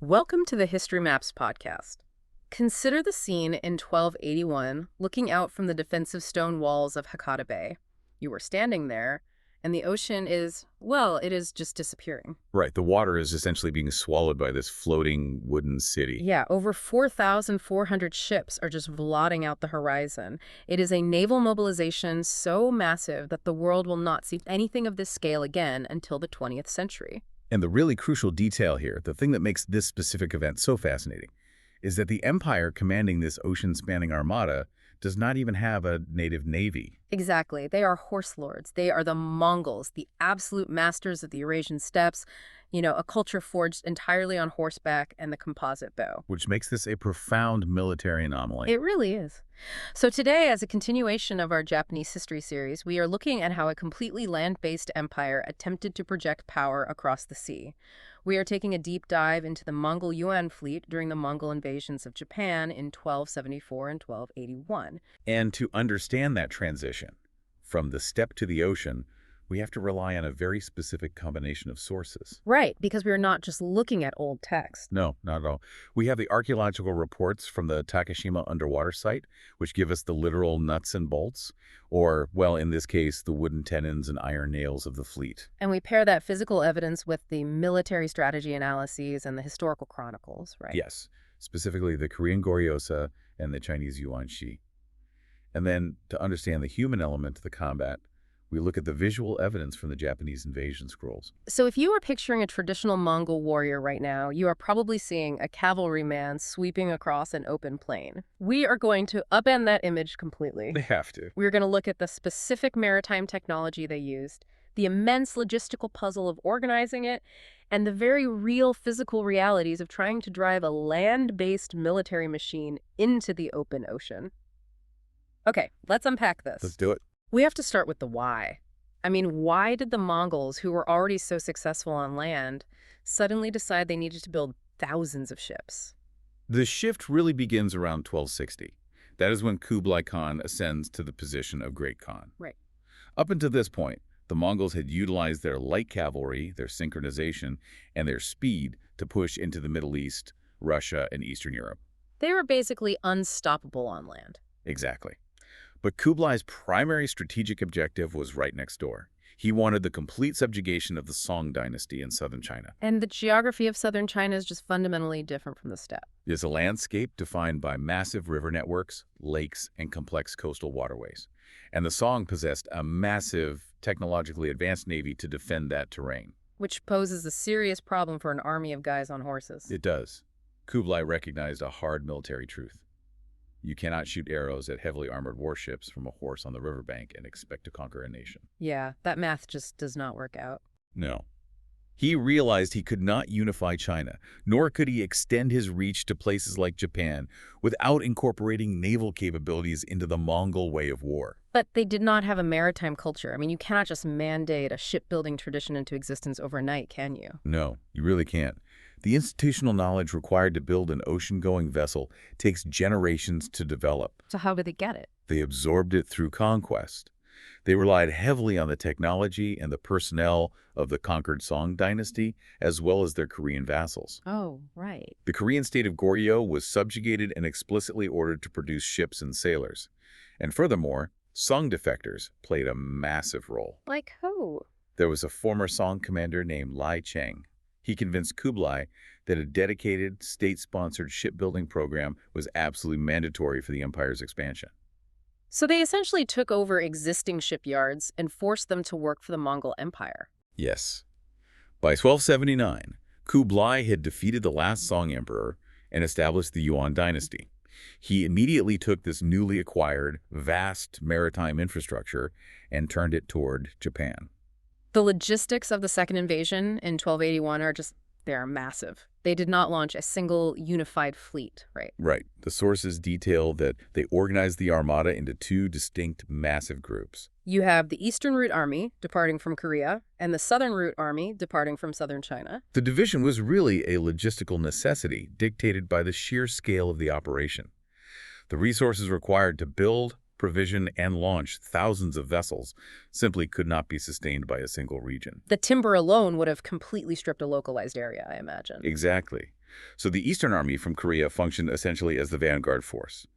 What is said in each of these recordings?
Welcome to the History Maps podcast. Consider the scene in 1281, looking out from the defensive stone walls of Hakata Bay. You are standing there, and the ocean is, well, it is just disappearing. Right, the water is essentially being swallowed by this floating wooden city. Yeah, over 4,400 ships are just blotting out the horizon. It is a naval mobilization so massive that the world will not see anything of this scale again until the 20th century. And the really crucial detail here, the thing that makes this specific event so fascinating, is that the empire commanding this ocean-spanning armada does not even have a native navy. Exactly. They are horse lords. They are the Mongols, the absolute masters of the Eurasian steppes, a culture forged entirely on horseback and the composite bow. Which makes this a profound military anomaly. It really is. So today, as a continuation of our Japanese history series, we are looking at how a completely land-based empire attempted to project power across the sea. We are taking a deep dive into the Mongol Yuan fleet during the Mongol invasions of Japan in 1274 and 1281. And to understand that transition, from the steppe to the ocean, we have to rely on a very specific combination of sources. Right, because we are not just looking at old text. No, not at all. We have the archaeological reports from the Takashima underwater site, which give us the literal nuts and bolts, or, well, in this case, the wooden tenons and iron nails of the fleet. And we pair that physical evidence with the military strategy analyses and the historical chronicles, right? Yes, specifically the Korean Goryosa and the Chinese Yuan Shi. And then, to understand the human element to the combat, we look at the visual evidence from the Japanese invasion scrolls. So if you are picturing a traditional Mongol warrior right now, you are probably seeing a cavalryman sweeping across an open plain. We are going to upend that image completely. They have to. We're going to look at the specific maritime technology they used, the immense logistical puzzle of organizing it, and the very real physical realities of trying to drive a land-based military machine into the open ocean. Okay, let's unpack this. Let's do it. We have to start with the why. I mean, why did the Mongols, who were already so successful on land, suddenly decide they needed to build thousands of ships? The shift really begins around 1260. That is when Kublai Khan ascends to the position of Great Khan. Right. Up until this point, the Mongols had utilized their light cavalry, their synchronization, and their speed to push into the Middle East, Russia, and Eastern Europe. They were basically unstoppable on land. Exactly. But Kublai's primary strategic objective was right next door. He wanted the complete subjugation of the Song dynasty in southern China. And the geography of southern China is just fundamentally different from the steppe. It is a landscape defined by massive river networks, lakes, and complex coastal waterways. And the Song possessed a massive, technologically advanced navy to defend that terrain. Which poses a serious problem for an army of guys on horses. It does. Kublai recognized a hard military truth. You cannot shoot arrows at heavily armored warships from a horse on the riverbank and expect to conquer a nation. Yeah, that math just does not work out. No. He realized he could not unify China, nor could he extend his reach to places like Japan without incorporating naval capabilities into the Mongol way of war. But they did not have a maritime culture. I mean, you cannot just mandate a shipbuilding tradition into existence overnight, can you? No, you really can't. The institutional knowledge required to build an ocean-going vessel takes generations to develop. So how did they get it? They absorbed it through conquest. They relied heavily on the technology and the personnel of the conquered Song dynasty, as well as their Korean vassals. Oh, right. The Korean state of Goryeo was subjugated and explicitly ordered to produce ships and sailors. And furthermore, Song defectors played a massive role. Like who? There was a former Song commander named Lai Cheng. He convinced Kublai that a dedicated, state-sponsored shipbuilding program was absolutely mandatory for the empire's expansion. So they essentially took over existing shipyards and forced them to work for the Mongol Empire. Yes. By 1279, Kublai had defeated the last Song emperor and established the Yuan dynasty. He immediately took this newly acquired, vast maritime infrastructure and turned it toward Japan. The logistics of the second invasion in 1281 they're massive. They did not launch a single unified fleet, right? Right. The sources detail that they organized the armada into two distinct massive groups. You have the Eastern Route Army departing from Korea and the Southern Route Army departing from southern China. The division was really a logistical necessity dictated by the sheer scale of the operation. The resources required to build, provision, and launch thousands of vessels simply could not be sustained by a single region. The timber alone would have completely stripped a localized area, I imagine. Exactly. So the Eastern Army from Korea functioned essentially as the vanguard force.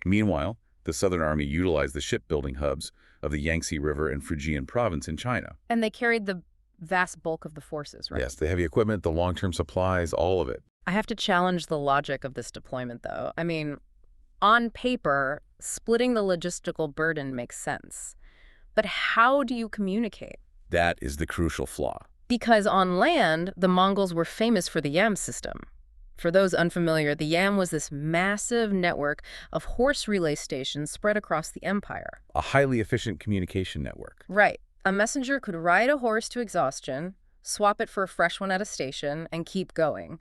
Meanwhile, the Southern Army utilized the shipbuilding hubs of the Yangtze River and Fujian province in China. And they carried the vast bulk of the forces, right? Yes, the heavy equipment, the long-term supplies, all of it. I have to challenge the logic of this deployment, though. I mean, on paper, splitting the logistical burden makes sense. But how do you communicate? That is the crucial flaw. Because on land, the Mongols were famous for the yam system. For those unfamiliar, the yam was this massive network of horse relay stations spread across the empire. A highly efficient communication network. Right. A messenger could ride a horse to exhaustion, swap it for a fresh one at a station, and keep going.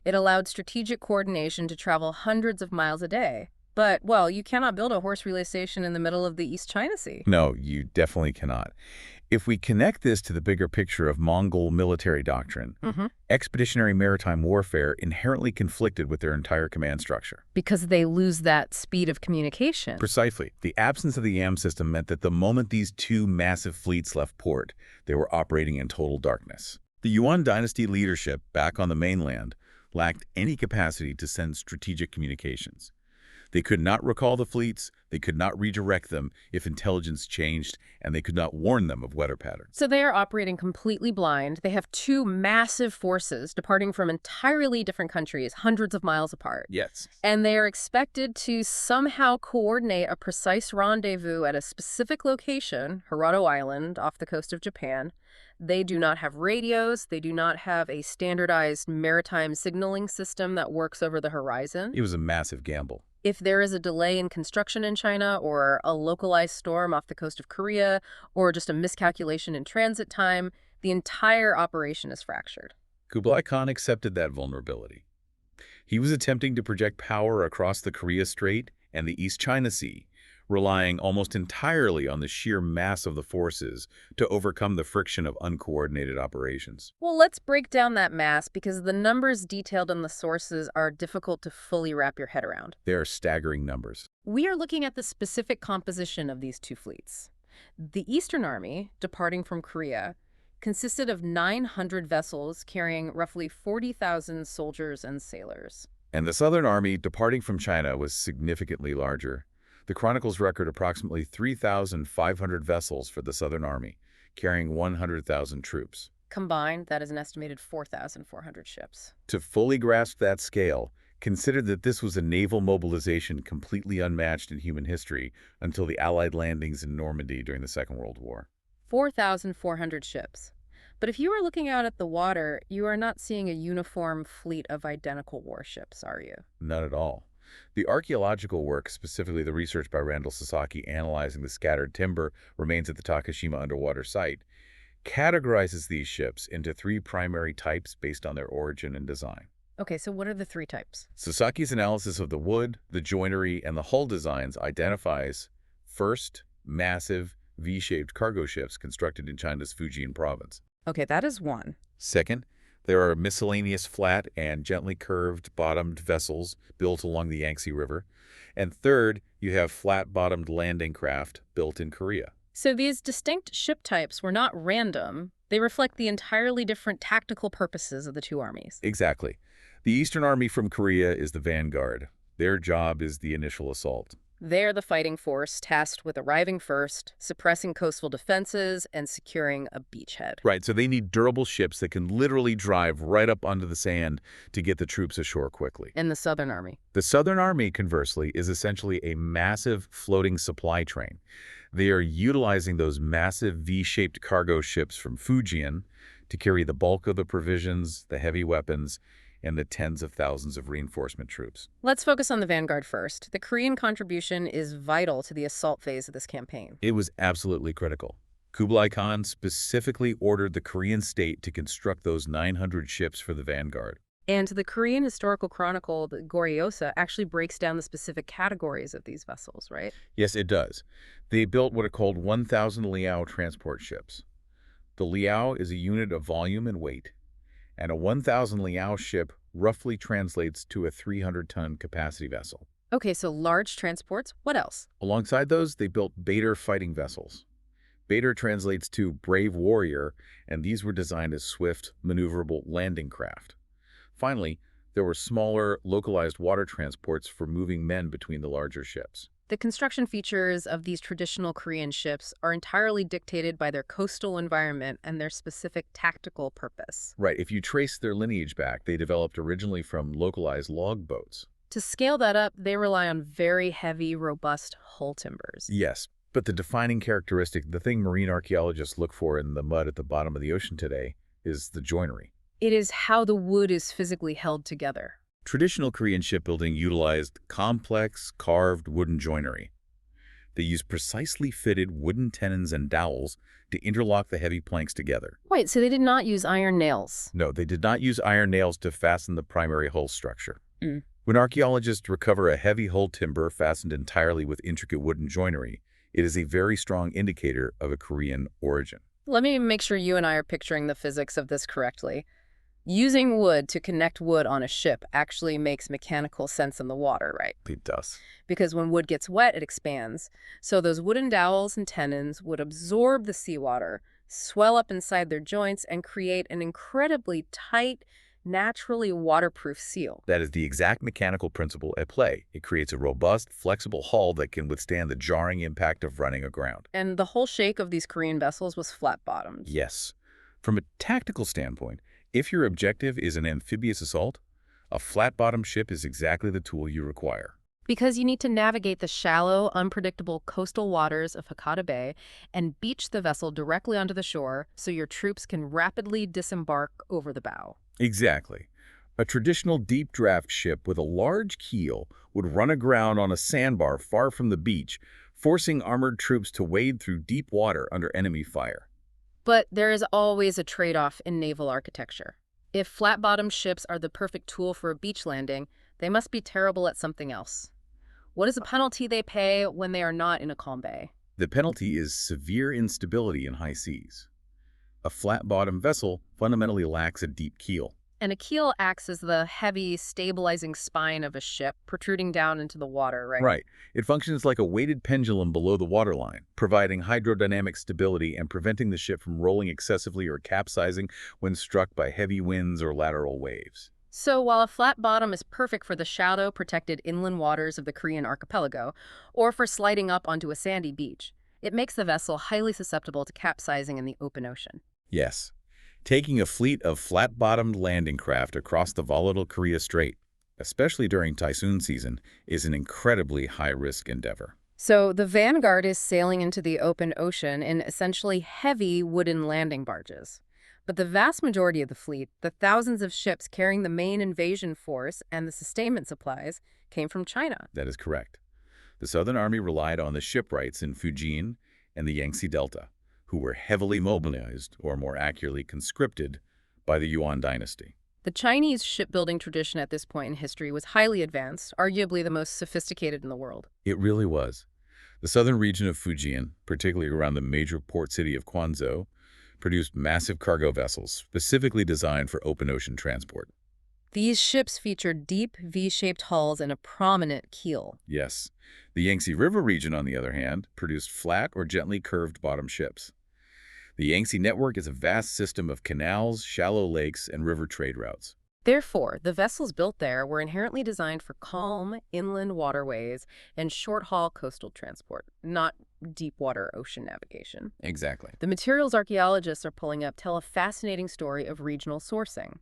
It allowed strategic coordination to travel hundreds of miles a day. But, well, you cannot build a horse relay station in the middle of the East China Sea. No, you definitely cannot. If we connect this to the bigger picture of Mongol military doctrine, expeditionary maritime warfare inherently conflicted with their entire command structure. Because they lose that speed of communication. Precisely. The absence of the YAM system meant that the moment these two massive fleets left port, they were operating in total darkness. The Yuan dynasty leadership back on the mainland lacked any capacity to send strategic communications. They could not recall the fleets, they could not redirect them if intelligence changed, and they could not warn them of weather patterns. So they are operating completely blind. They have two massive forces departing from entirely different countries, hundreds of miles apart. Yes. And they are expected to somehow coordinate a precise rendezvous at a specific location, Hirado Island, off the coast of Japan. They do not have radios. They do not have a standardized maritime signaling system that works over the horizon. It was a massive gamble. If there is a delay in construction in China or a localized storm off the coast of Korea or just a miscalculation in transit time, the entire operation is fractured. Kublai Khan accepted that vulnerability. He was attempting to project power across the Korea Strait and the East China Sea, relying almost entirely on the sheer mass of the forces to overcome the friction of uncoordinated operations. Well, let's break down that mass because the numbers detailed in the sources are difficult to fully wrap your head around. They are staggering numbers. We are looking at the specific composition of these two fleets. The Eastern Army, departing from Korea, consisted of 900 vessels carrying roughly 40,000 soldiers and sailors. And the Southern Army, departing from China, was significantly larger. The Chronicles record approximately 3,500 vessels for the Southern Army, carrying 100,000 troops. Combined, that is an estimated 4,400 ships. To fully grasp that scale, consider that this was a naval mobilization completely unmatched in human history until the Allied landings in Normandy during the Second World War. 4,400 ships. But if you are looking out at the water, you are not seeing a uniform fleet of identical warships, are you? Not at all. The archaeological work, specifically the research by Randall Sasaki analyzing the scattered timber remains at the Takashima underwater site, categorizes these ships into three primary types based on their origin and design. Okay, so what are the three types? Sasaki's analysis of the wood, the joinery, and the hull designs identifies, first, massive, V-shaped cargo ships constructed in China's Fujian province. Okay, that is one. Second, there are miscellaneous flat and gently curved bottomed vessels built along the Yangtze River. And third, you have flat-bottomed landing craft built in Korea. So these distinct ship types were not random. They reflect the entirely different tactical purposes of the two armies. Exactly. The Eastern Army from Korea is the vanguard. Their job is the initial assault. They're the fighting force tasked with arriving first, suppressing coastal defenses, and securing a beachhead. Right, so they need durable ships that can literally drive right up onto the sand to get the troops ashore quickly. And the Southern Army. The Southern Army, conversely, is essentially a massive floating supply train. They are utilizing those massive V-shaped cargo ships from Fujian to carry the bulk of the provisions, the heavy weapons, and the tens of thousands of reinforcement troops. Let's focus on the vanguard first. The Korean contribution is vital to the assault phase of this campaign. It was absolutely critical. Kublai Khan specifically ordered the Korean state to construct those 900 ships for the vanguard. And the Korean historical chronicle, the Goryeosa, actually breaks down the specific categories of these vessels, right? Yes, it does. They built what are called 1,000 Liao transport ships. The Liao is a unit of volume and weight, and a 1,000 Liao ship roughly translates to a 300-ton capacity vessel. Okay, so large transports. What else? Alongside those, they built Bader fighting vessels. Bader translates to brave warrior, and these were designed as swift, maneuverable landing craft. Finally, There were smaller, localized water transports for moving men between the larger ships. The construction features of these traditional Korean ships are entirely dictated by their coastal environment and their specific tactical purpose. Right, if you trace their lineage back, they developed originally from localized log boats. To scale that up, they rely on very heavy, robust hull timbers. Yes, but the defining characteristic, the thing marine archaeologists look for in the mud at the bottom of the ocean today, is the joinery. It is how the wood is physically held together. Traditional Korean shipbuilding utilized complex, carved wooden joinery. They used precisely fitted wooden tenons and dowels to interlock the heavy planks together. Wait, so they did not use iron nails? No, they did not use iron nails to fasten the primary hull structure. Mm. When archaeologists recover a heavy hull timber fastened entirely with intricate wooden joinery, it is a very strong indicator of a Korean origin. Let me make sure you and I are picturing the physics of this correctly. Using wood to connect wood on a ship actually makes mechanical sense in the water, right? It does. Because when wood gets wet, it expands. So those wooden dowels and tenons would absorb the seawater, swell up inside their joints, and create an incredibly tight, naturally waterproof seal. That is the exact mechanical principle at play. It creates a robust, flexible hull that can withstand the jarring impact of running aground. And the whole shake of these Korean vessels was flat-bottomed. Yes. From a tactical standpoint, if your objective is an amphibious assault, a flat-bottomed ship is exactly the tool you require. Because you need to navigate the shallow, unpredictable coastal waters of Hakata Bay and beach the vessel directly onto the shore so your troops can rapidly disembark over the bow. Exactly. A traditional deep draft ship with a large keel would run aground on a sandbar far from the beach, forcing armored troops to wade through deep water under enemy fire. But there is always a trade-off in naval architecture. If flat-bottomed ships are the perfect tool for a beach landing, they must be terrible at something else. What is the penalty they pay when they are not in a calm bay? The penalty is severe instability in high seas. A flat-bottomed vessel fundamentally lacks a deep keel. And a keel acts as the heavy, stabilizing spine of a ship, protruding down into the water, right? Right. It functions like a weighted pendulum below the waterline, providing hydrodynamic stability and preventing the ship from rolling excessively or capsizing when struck by heavy winds or lateral waves. So while a flat bottom is perfect for the shallow, protected inland waters of the Korean archipelago, or for sliding up onto a sandy beach, it makes the vessel highly susceptible to capsizing in the open ocean. Yes. Taking a fleet of flat-bottomed landing craft across the volatile Korea Strait, especially during typhoon season, is an incredibly high-risk endeavor. So the Vanguard is sailing into the open ocean in essentially heavy wooden landing barges. But the vast majority of the fleet, the thousands of ships carrying the main invasion force and the sustainment supplies, came from China. That is correct. The Southern Army relied on the shipwrights in Fujian and the Yangtze Delta, who were heavily mobilized, or more accurately conscripted, by the Yuan dynasty. The Chinese shipbuilding tradition at this point in history was highly advanced, arguably the most sophisticated in the world. It really was. The southern region of Fujian, particularly around the major port city of Quanzhou, produced massive cargo vessels specifically designed for open ocean transport. These ships featured deep V-shaped hulls and a prominent keel. Yes. The Yangtze River region, on the other hand, produced flat or gently curved bottom ships. The Yangtze network is a vast system of canals, shallow lakes, and river trade routes. Therefore, the vessels built there were inherently designed for calm, inland waterways and short-haul coastal transport, not deep-water ocean navigation. Exactly. The materials archaeologists are pulling up tell a fascinating story of regional sourcing.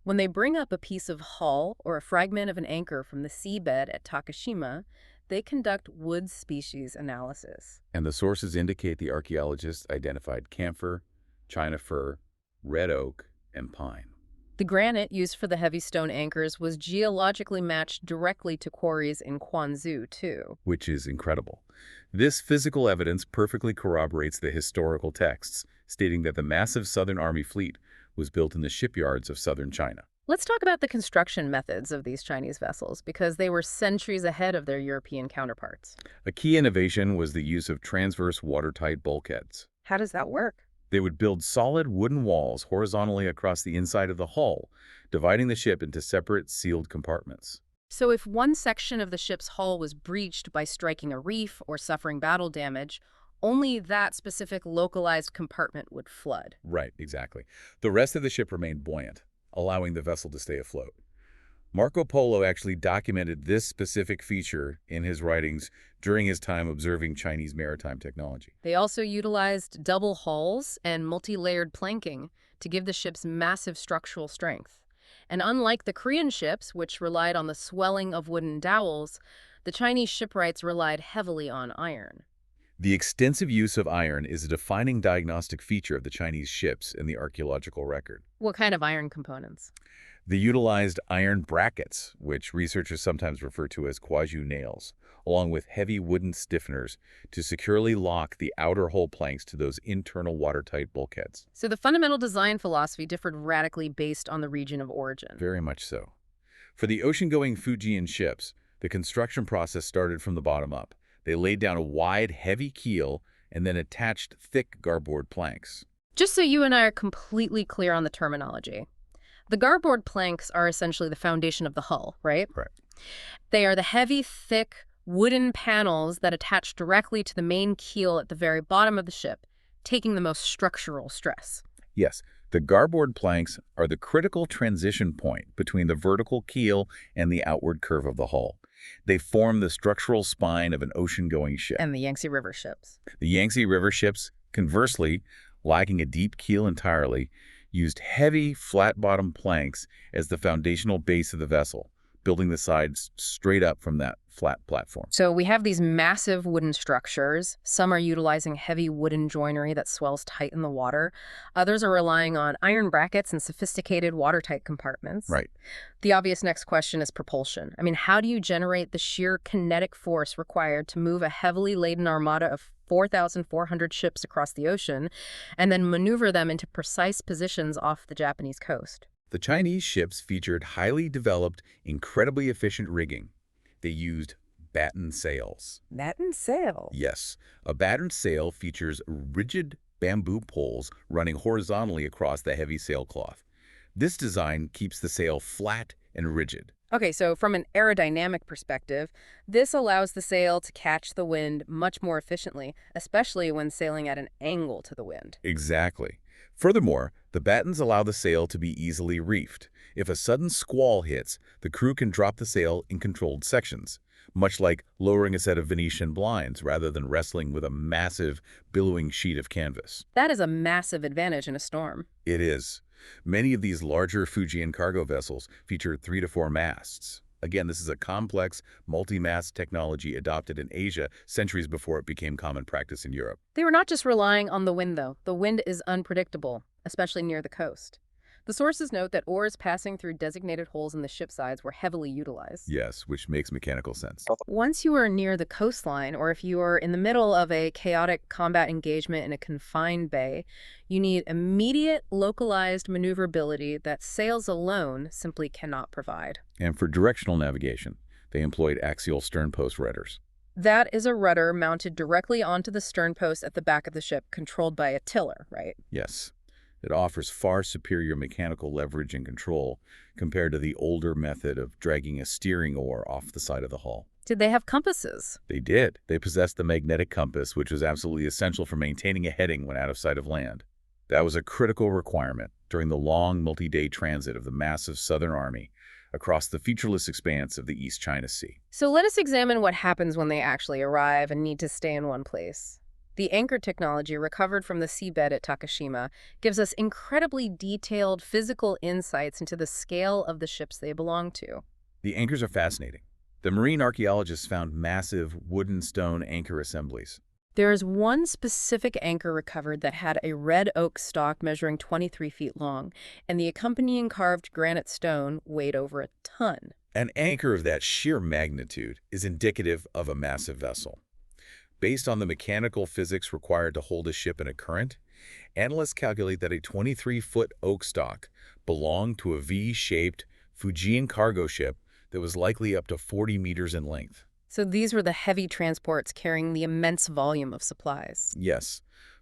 When they bring up a piece of hull or a fragment of an anchor from the seabed at Takashima, they conduct wood species analysis. And the sources indicate the archaeologists identified camphor, China fir, red oak, and pine. The granite used for the heavy stone anchors was geologically matched directly to quarries in Quanzhou, too. Which is incredible. This physical evidence perfectly corroborates the historical texts, stating that the massive Southern Army fleet was built in the shipyards of southern China. Let's talk about the construction methods of these Chinese vessels, because they were centuries ahead of their European counterparts. A key innovation was the use of transverse watertight bulkheads. How does that work? They would build solid wooden walls horizontally across the inside of the hull, dividing the ship into separate sealed compartments. So if one section of the ship's hull was breached by striking a reef or suffering battle damage, only that specific localized compartment would flood. Right, exactly. The rest of the ship remained buoyant, allowing the vessel to stay afloat. Marco Polo actually documented this specific feature in his writings during his time observing Chinese maritime technology. They also utilized double hulls and multi-layered planking to give the ships massive structural strength. And unlike the Korean ships, which relied on the swelling of wooden dowels, the Chinese shipwrights relied heavily on iron. The extensive use of iron is a defining diagnostic feature of the Chinese ships in the archaeological record. What kind of iron components? They utilized iron brackets, which researchers sometimes refer to as quasi nails, along with heavy wooden stiffeners to securely lock the outer hull planks to those internal watertight bulkheads. So the fundamental design philosophy differed radically based on the region of origin. Very much so. For the ocean-going Fujian ships, the construction process started from the bottom up. They laid down a wide, heavy keel and then attached thick garboard planks. Just so you and I are completely clear on the terminology, the garboard planks are essentially the foundation of the hull, right? Right. They are the heavy, thick, wooden panels that attach directly to the main keel at the very bottom of the ship, taking the most structural stress. Yes, the garboard planks are the critical transition point between the vertical keel and the outward curve of the hull. They form the structural spine of an ocean-going ship. And the Yangtze River ships. The Yangtze River ships, conversely, lacking a deep keel entirely, used heavy, flat-bottomed planks as the foundational base of the vessel, building the sides straight up from that flat platform. So we have these massive wooden structures. Some are utilizing heavy wooden joinery that swells tight in the water. Others are relying on iron brackets and sophisticated watertight compartments. Right. The obvious next question is propulsion. I mean, how do you generate the sheer kinetic force required to move a heavily laden armada of 4,400 ships across the ocean and then maneuver them into precise positions off the Japanese coast? The Chinese ships featured highly developed, incredibly efficient rigging. They used batten sails. Batten sail? Yes, a battened sail features rigid bamboo poles running horizontally across the heavy sailcloth. This design keeps the sail flat and rigid. Okay, so from an aerodynamic perspective, this allows the sail to catch the wind much more efficiently, especially when sailing at an angle to the wind. Exactly. Furthermore, the battens allow the sail to be easily reefed. If a sudden squall hits, the crew can drop the sail in controlled sections, much like lowering a set of Venetian blinds rather than wrestling with a massive, billowing sheet of canvas. That is a massive advantage in a storm. It is. Many of these larger Fujian cargo vessels feature 3 to 4 masts. Again, this is a complex, multi-mast technology adopted in Asia centuries before it became common practice in Europe. They were not just relying on the wind, though. The wind is unpredictable, especially near the coast. The sources note that oars passing through designated holes in the ship sides were heavily utilized. Yes, which makes mechanical sense. Once you are near the coastline, or if you are in the middle of a chaotic combat engagement in a confined bay, you need immediate, localized maneuverability that sails alone simply cannot provide. And for directional navigation, they employed axial sternpost rudders. That is a rudder mounted directly onto the sternpost at the back of the ship, controlled by a tiller, right? Yes. It offers far superior mechanical leverage and control compared to the older method of dragging a steering oar off the side of the hull. Did they have compasses? They did. They possessed the magnetic compass, which was absolutely essential for maintaining a heading when out of sight of land. That was a critical requirement during the long multi-day transit of the massive Southern Army across the featureless expanse of the East China Sea. So let us examine what happens when they actually arrive and need to stay in one place. The anchor technology recovered from the seabed at Takashima gives us incredibly detailed physical insights into the scale of the ships they belong to. The anchors are fascinating. The marine archaeologists found massive wooden stone anchor assemblies. There is one specific anchor recovered that had a red oak stock measuring 23 feet long, and the accompanying carved granite stone weighed over a ton. An anchor of that sheer magnitude is indicative of a massive vessel. Based on the mechanical physics required to hold a ship in a current, analysts calculate that a 23-foot oak stock belonged to a V-shaped Fujian cargo ship that was likely up to 40 meters in length. So these were the heavy transports carrying the immense volume of supplies. Yes,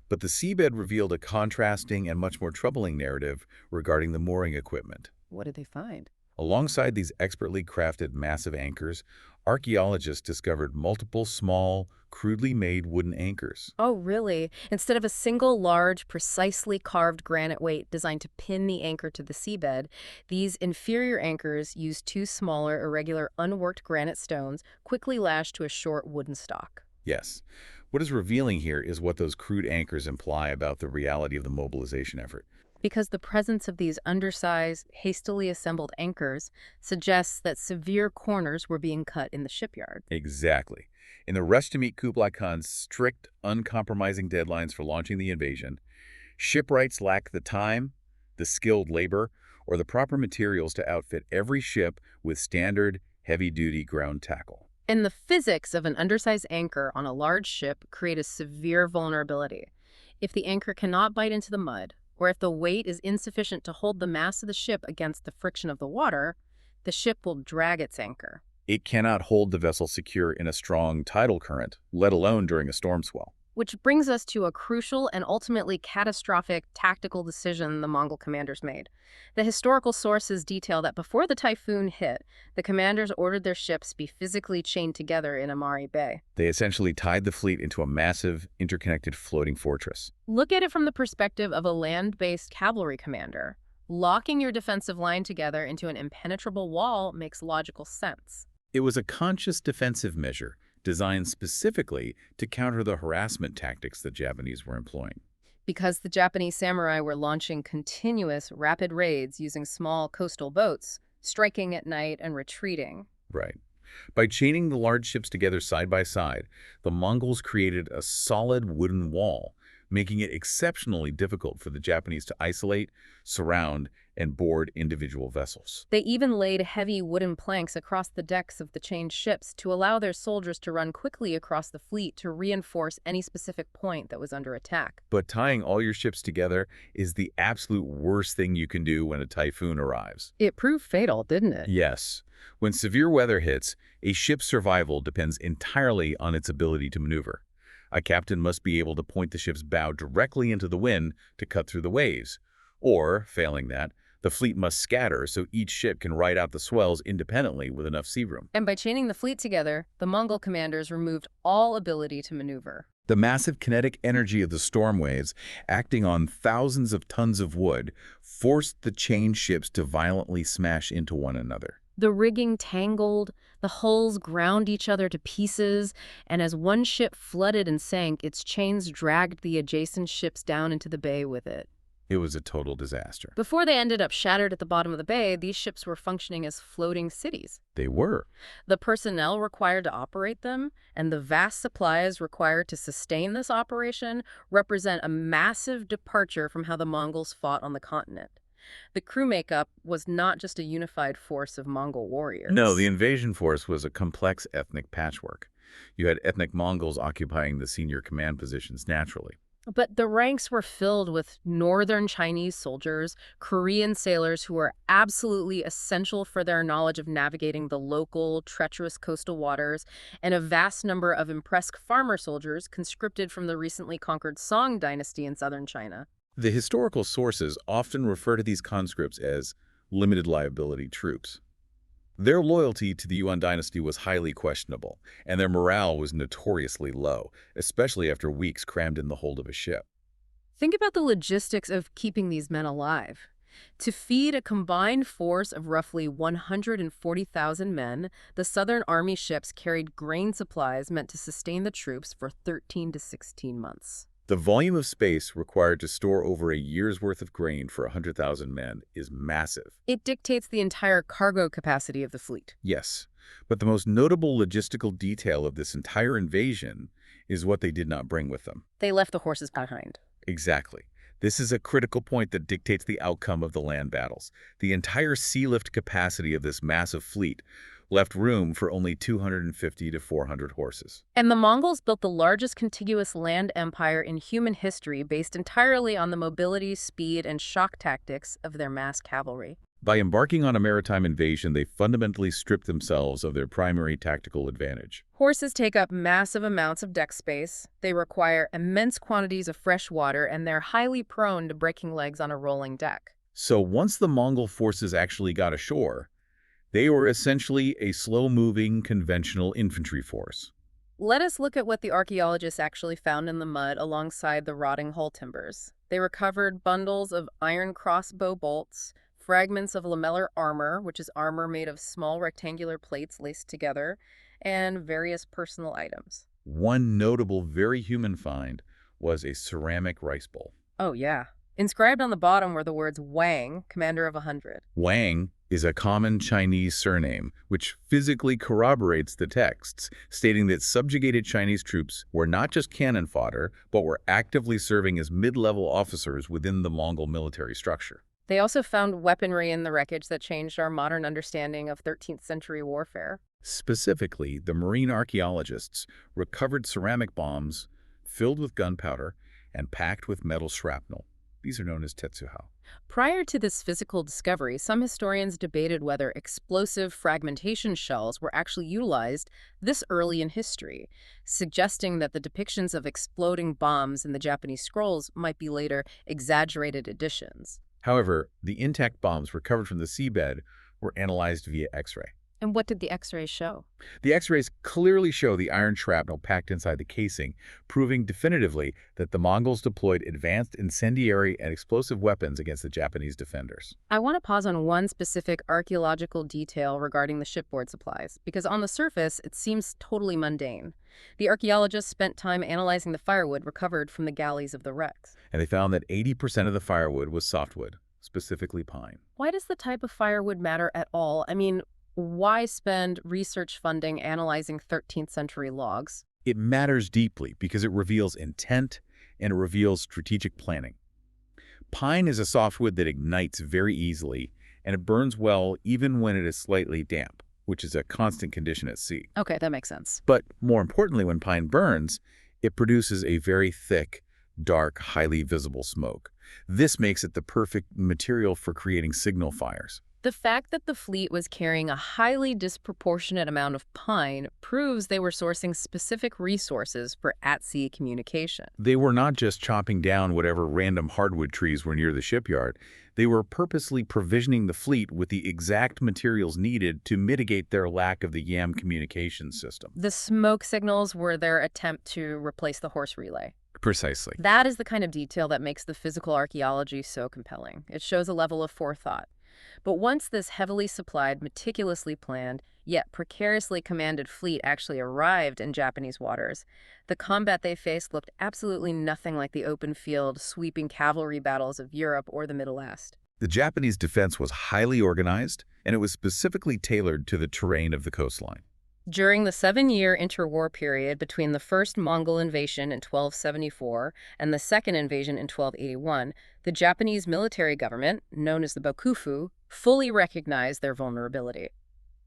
but the seabed revealed a contrasting and much more troubling narrative regarding the mooring equipment. What did they find? Alongside these expertly crafted massive anchors, archaeologists discovered multiple small, crudely made wooden anchors. Oh, really? Instead of a single large, precisely carved granite weight designed to pin the anchor to the seabed, these inferior anchors used two smaller, irregular, unworked granite stones quickly lashed to a short wooden stock. Yes. What is revealing here is what those crude anchors imply about the reality of the mobilization effort. Because the presence of these undersized, hastily assembled anchors suggests that severe corners were being cut in the shipyard. Exactly. In the rush to meet Kublai Khan's strict, uncompromising deadlines for launching the invasion, shipwrights lacked the time, the skilled labor, or the proper materials to outfit every ship with standard, heavy-duty ground tackle. And the physics of an undersized anchor on a large ship create a severe vulnerability. If the anchor cannot bite into the mud, or if the weight is insufficient to hold the mass of the ship against the friction of the water, the ship will drag its anchor. It cannot hold the vessel secure in a strong tidal current, let alone during a storm swell. Which brings us to a crucial and ultimately catastrophic tactical decision the Mongol commanders made. The historical sources detail that before the typhoon hit, the commanders ordered their ships be physically chained together in Amari Bay. They essentially tied the fleet into a massive, interconnected floating fortress. Look at it from the perspective of a land-based cavalry commander. Locking your defensive line together into an impenetrable wall makes logical sense. It was a conscious defensive measure designed specifically to counter the harassment tactics the Japanese were employing. Because the Japanese samurai were launching continuous, rapid raids using small coastal boats, striking at night and retreating. Right. By chaining the large ships together side by side, the Mongols created a solid wooden wall, making it exceptionally difficult for the Japanese to isolate, surround, and board individual vessels. They even laid heavy wooden planks across the decks of the chained ships to allow their soldiers to run quickly across the fleet to reinforce any specific point that was under attack. But tying all your ships together is the absolute worst thing you can do when a typhoon arrives. It proved fatal, didn't it? Yes. When severe weather hits, a ship's survival depends entirely on its ability to maneuver. A captain must be able to point the ship's bow directly into the wind to cut through the waves. Or, failing that, the fleet must scatter so each ship can ride out the swells independently with enough sea room. And by chaining the fleet together, the Mongol commanders removed all ability to maneuver. The massive kinetic energy of the storm waves, acting on thousands of tons of wood, forced the chained ships to violently smash into one another. The rigging tangled, the hulls ground each other to pieces, and as one ship flooded and sank, its chains dragged the adjacent ships down into the bay with it. It was a total disaster. Before they ended up shattered at the bottom of the bay, these ships were functioning as floating cities. They were. The personnel required to operate them and the vast supplies required to sustain this operation represent a massive departure from how the Mongols fought on the continent. The crew makeup was not just a unified force of Mongol warriors. No, the invasion force was a complex ethnic patchwork. You had ethnic Mongols occupying the senior command positions naturally. But the ranks were filled with northern Chinese soldiers, Korean sailors who were absolutely essential for their knowledge of navigating the local, treacherous coastal waters, and a vast number of impressed farmer soldiers conscripted from the recently conquered Song dynasty in southern China. The historical sources often refer to these conscripts as limited liability troops. Their loyalty to the Yuan dynasty was highly questionable, and their morale was notoriously low, especially after weeks crammed in the hold of a ship. Think about the logistics of keeping these men alive. To feed a combined force of roughly 140,000 men, the Southern Army ships carried grain supplies meant to sustain the troops for 13 to 16 months. The volume of space required to store over a year's worth of grain for 100,000 men is massive. It dictates the entire cargo capacity of the fleet. Yes, but the most notable logistical detail of this entire invasion is what they did not bring with them. They left the horses behind. Exactly. This is a critical point that dictates the outcome of the land battles. The entire sea lift capacity of this massive fleet left room for only 250 to 400 horses. And the Mongols built the largest contiguous land empire in human history based entirely on the mobility, speed, and shock tactics of their mass cavalry. By embarking on a maritime invasion, they fundamentally stripped themselves of their primary tactical advantage. Horses take up massive amounts of deck space, they require immense quantities of fresh water, and they're highly prone to breaking legs on a rolling deck. So once the Mongol forces actually got ashore, they were essentially a slow-moving conventional infantry force. Let us look at what the archaeologists actually found in the mud alongside the rotting hull timbers. They recovered bundles of iron crossbow bolts, fragments of lamellar armor, which is armor made of small rectangular plates laced together, and various personal items. One notable, very human find was a ceramic rice bowl. Oh, yeah. Inscribed on the bottom were the words Wang, commander of 100. Wang is a common Chinese surname, which physically corroborates the texts, stating that subjugated Chinese troops were not just cannon fodder, but were actively serving as mid-level officers within the Mongol military structure. They also found weaponry in the wreckage that changed our modern understanding of 13th century warfare. Specifically, the marine archaeologists recovered ceramic bombs filled with gunpowder and packed with metal shrapnel. These are known as tetsuhao. Prior to this physical discovery, some historians debated whether explosive fragmentation shells were actually utilized this early in history, suggesting that the depictions of exploding bombs in the Japanese scrolls might be later exaggerated additions. However, the intact bombs recovered from the seabed were analyzed via X-ray. And what did the X-rays show? The X-rays clearly show the iron shrapnel packed inside the casing, proving definitively that the Mongols deployed advanced incendiary and explosive weapons against the Japanese defenders. I want to pause on one specific archaeological detail regarding the shipboard supplies, because on the surface, it seems totally mundane. The archaeologists spent time analyzing the firewood recovered from the galleys of the wrecks. And they found that 80% of the firewood was softwood, specifically pine. Why does the type of firewood matter at all? I mean, why spend research funding analyzing 13th century logs? It matters deeply because it reveals intent and it reveals strategic planning. Pine is a softwood that ignites very easily, and it burns well even when it is slightly damp, which is a constant condition at sea. Okay, that makes sense. But more importantly, when pine burns, it produces a very thick, dark, highly visible smoke. This makes it the perfect material for creating signal fires. The fact that the fleet was carrying a highly disproportionate amount of pine proves they were sourcing specific resources for at-sea communication. They were not just chopping down whatever random hardwood trees were near the shipyard. They were purposely provisioning the fleet with the exact materials needed to mitigate their lack of the YAM communication system. The smoke signals were their attempt to replace the horse relay. Precisely. That is the kind of detail that makes the physical archaeology so compelling. It shows a level of forethought. But once this heavily supplied, meticulously planned, yet precariously commanded fleet actually arrived in Japanese waters, the combat they faced looked absolutely nothing like the open field, sweeping cavalry battles of Europe or the Middle East. The Japanese defense was highly organized, and it was specifically tailored to the terrain of the coastline. During the 7-year interwar period between the first Mongol invasion in 1274 and the second invasion in 1281, the Japanese military government, known as the Bakufu, fully recognized their vulnerability.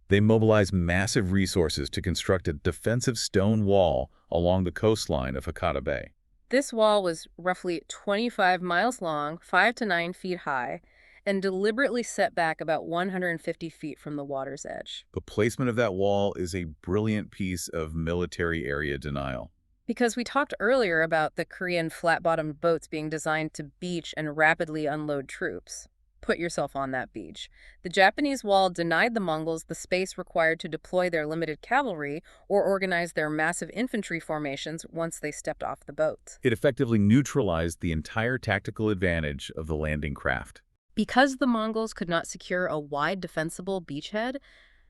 They mobilized massive resources to construct a defensive stone wall along the coastline of Hakata Bay. This wall was roughly 25 miles long, 5 to 9 feet high, and deliberately set back about 150 feet from the water's edge. The placement of that wall is a brilliant piece of military area denial. Because we talked earlier about the Korean flat-bottomed boats being designed to beach and rapidly unload troops. Put yourself on that beach. The Japanese wall denied the Mongols the space required to deploy their limited cavalry or organize their massive infantry formations once they stepped off the boat. It effectively neutralized the entire tactical advantage of the landing craft. Because the Mongols could not secure a wide defensible beachhead,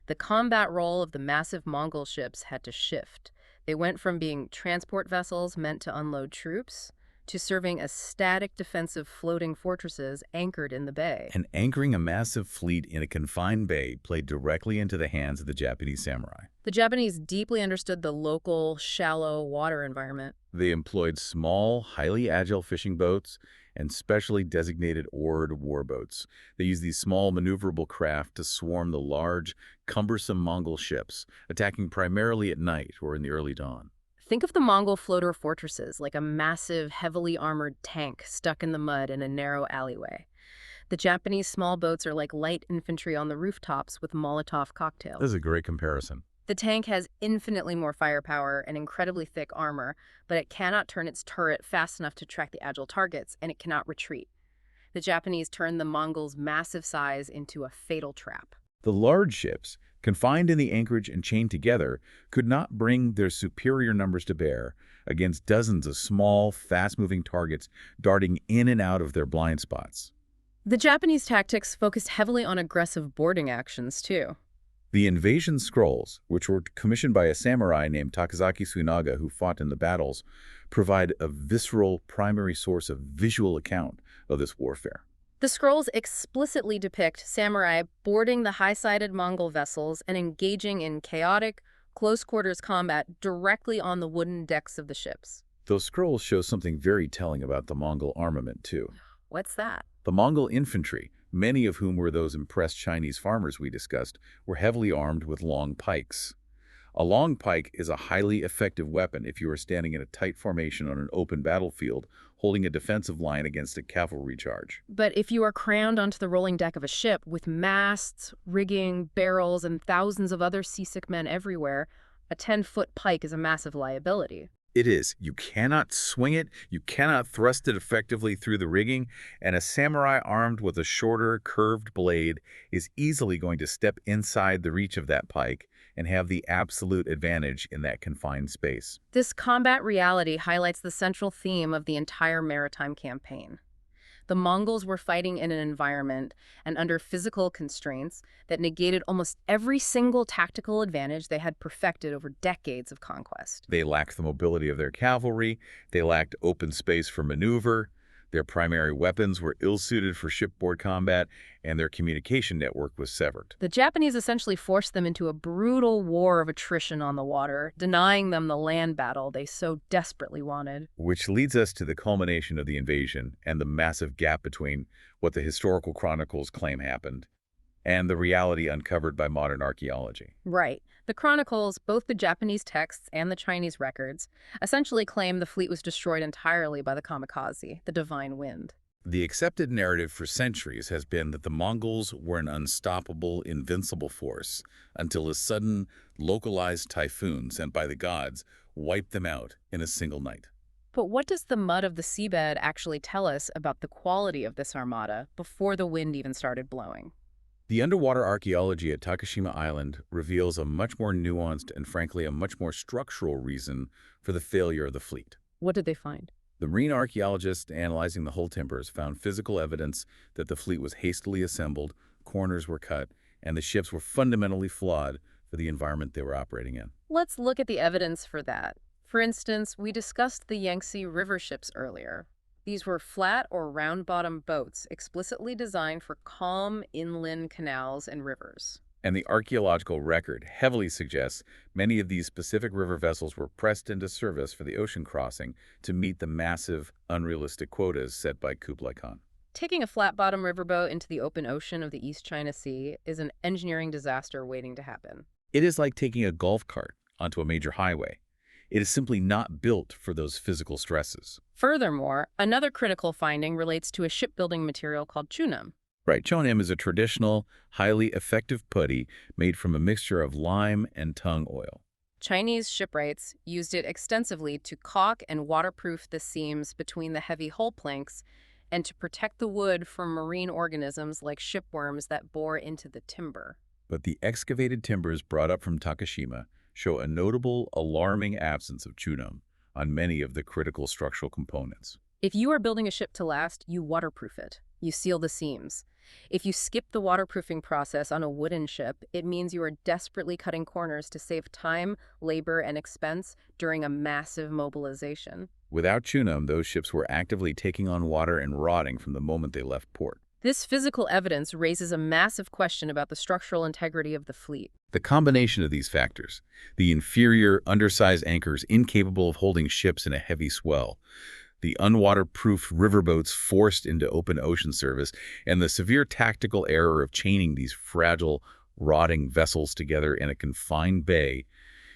the combat role of the massive Mongol ships had to shift. They went from being transport vessels meant to unload troops to serving as static defensive floating fortresses anchored in the bay. And anchoring a massive fleet in a confined bay played directly into the hands of the Japanese samurai. The Japanese deeply understood the local, shallow water environment. They employed small, highly agile fishing boats and specially designated oared warboats. They used these small, maneuverable craft to swarm the large, cumbersome Mongol ships, attacking primarily at night or in the early dawn. Think of the Mongol floater fortresses like a massive, heavily armored tank stuck in the mud in a narrow alleyway. The Japanese small boats are like light infantry on the rooftops with Molotov cocktails. This is a great comparison. The tank has infinitely more firepower and incredibly thick armor, but it cannot turn its turret fast enough to track the agile targets, and it cannot retreat. The Japanese turned the Mongols' massive size into a fatal trap. The large ships confined in the anchorage and chained together, could not bring their superior numbers to bear against dozens of small, fast-moving targets darting in and out of their blind spots. The Japanese tactics focused heavily on aggressive boarding actions, too. The invasion scrolls, which were commissioned by a samurai named Takazaki Suinaga who fought in the battles, provide a visceral primary source of visual account of this warfare. The scrolls explicitly depict samurai boarding the high-sided Mongol vessels and engaging in chaotic, close-quarters combat directly on the wooden decks of the ships. Those scrolls show something very telling about the Mongol armament, too. What's that? The Mongol infantry, many of whom were those impressed Chinese farmers we discussed, were heavily armed with long pikes. A long pike is a highly effective weapon if you are standing in a tight formation on an open battlefield, holding a defensive line against a cavalry charge. But if you are crammed onto the rolling deck of a ship with masts, rigging, barrels, and thousands of other seasick men everywhere, a 10-foot pike is a massive liability. It is. You cannot swing it, you cannot thrust it effectively through the rigging, and a samurai armed with a shorter, curved blade is easily going to step inside the reach of that pike and have the absolute advantage in that confined space. This combat reality highlights the central theme of the entire maritime campaign. The Mongols were fighting in an environment and under physical constraints that negated almost every single tactical advantage they had perfected over decades of conquest. They lacked the mobility of their cavalry, they lacked open space for maneuver, their primary weapons were ill-suited for shipboard combat, and their communication network was severed. The Japanese essentially forced them into a brutal war of attrition on the water, denying them the land battle they so desperately wanted. Which leads us to the culmination of the invasion and the massive gap between what the historical chronicles claim happened and the reality uncovered by modern archaeology. Right. The chronicles, both the Japanese texts and the Chinese records, essentially claim the fleet was destroyed entirely by the kamikaze, the divine wind. The accepted narrative for centuries has been that the Mongols were an unstoppable, invincible force until a sudden, localized typhoon sent by the gods wiped them out in a single night. But what does the mud of the seabed actually tell us about the quality of this armada before the wind even started blowing? The underwater archaeology at Takashima Island reveals a much more nuanced and frankly a much more structural reason for the failure of the fleet. What did they find? The marine archaeologists analyzing the hull timbers found physical evidence that the fleet was hastily assembled, corners were cut, and the ships were fundamentally flawed for the environment they were operating in. Let's look at the evidence for that. For instance, we discussed the Yangtze River ships earlier. These were flat or round-bottom boats explicitly designed for calm inland canals and rivers. And the archaeological record heavily suggests many of these Pacific River vessels were pressed into service for the ocean crossing to meet the massive, unrealistic quotas set by Kublai Khan. Taking a flat-bottom riverboat into the open ocean of the East China Sea is an engineering disaster waiting to happen. It is like taking a golf cart onto a major highway. It is simply not built for those physical stresses. Furthermore, another critical finding relates to a shipbuilding material called chunam. Right, chonam is a traditional, highly effective putty made from a mixture of lime and tung oil. Chinese shipwrights used it extensively to caulk and waterproof the seams between the heavy hull planks and to protect the wood from marine organisms like shipworms that bore into the timber. But the excavated timbers brought up from Takashima show a notable, alarming absence of chunam on many of the critical structural components. If you are building a ship to last, you waterproof it. You seal the seams. If you skip the waterproofing process on a wooden ship, it means you are desperately cutting corners to save time, labor, and expense during a massive mobilization. Without chunam, those ships were actively taking on water and rotting from the moment they left port. This physical evidence raises a massive question about the structural integrity of the fleet. The combination of these factors, the inferior, undersized anchors incapable of holding ships in a heavy swell, the unwaterproofed riverboats forced into open ocean service, and the severe tactical error of chaining these fragile, rotting vessels together in a confined bay,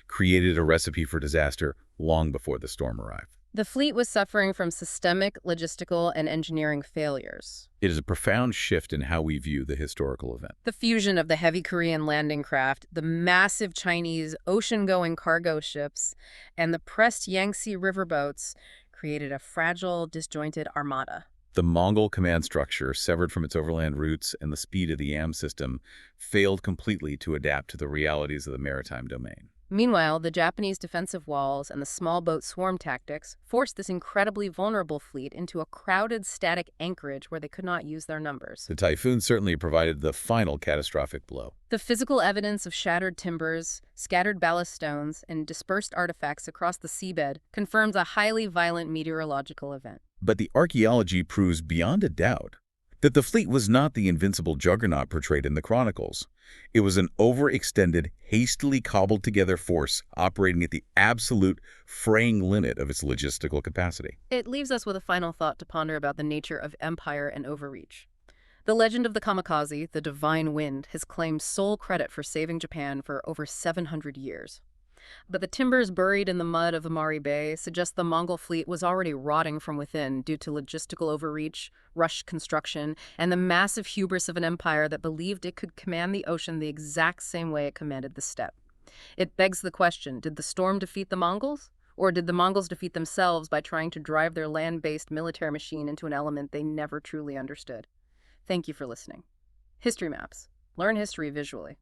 created a recipe for disaster long before the storm arrived. The fleet was suffering from systemic, logistical, and engineering failures. It is a profound shift in how we view the historical event. The fusion of the heavy Korean landing craft, the massive Chinese ocean-going cargo ships, and the pressed Yangtze riverboats created a fragile, disjointed armada. The Mongol command structure, severed from its overland routes and the speed of the YAM system, failed completely to adapt to the realities of the maritime domain. Meanwhile, the Japanese defensive walls and the small boat swarm tactics forced this incredibly vulnerable fleet into a crowded, static anchorage where they could not use their numbers. The typhoon certainly provided the final catastrophic blow. The physical evidence of shattered timbers, scattered ballast stones, and dispersed artifacts across the seabed confirms a highly violent meteorological event. But the archaeology proves beyond a doubt that the fleet was not the invincible juggernaut portrayed in the chronicles. It was an overextended, hastily cobbled-together force operating at the absolute fraying limit of its logistical capacity. It leaves us with a final thought to ponder about the nature of empire and overreach. The legend of the kamikaze, the divine wind, has claimed sole credit for saving Japan for over 700 years. But the timbers buried in the mud of Amari Bay suggest the Mongol fleet was already rotting from within due to logistical overreach, rushed construction, and the massive hubris of an empire that believed it could command the ocean the exact same way it commanded the steppe. It begs the question, did the storm defeat the Mongols? Or did the Mongols defeat themselves by trying to drive their land-based military machine into an element they never truly understood? Thank you for listening. History Maps. Learn history visually.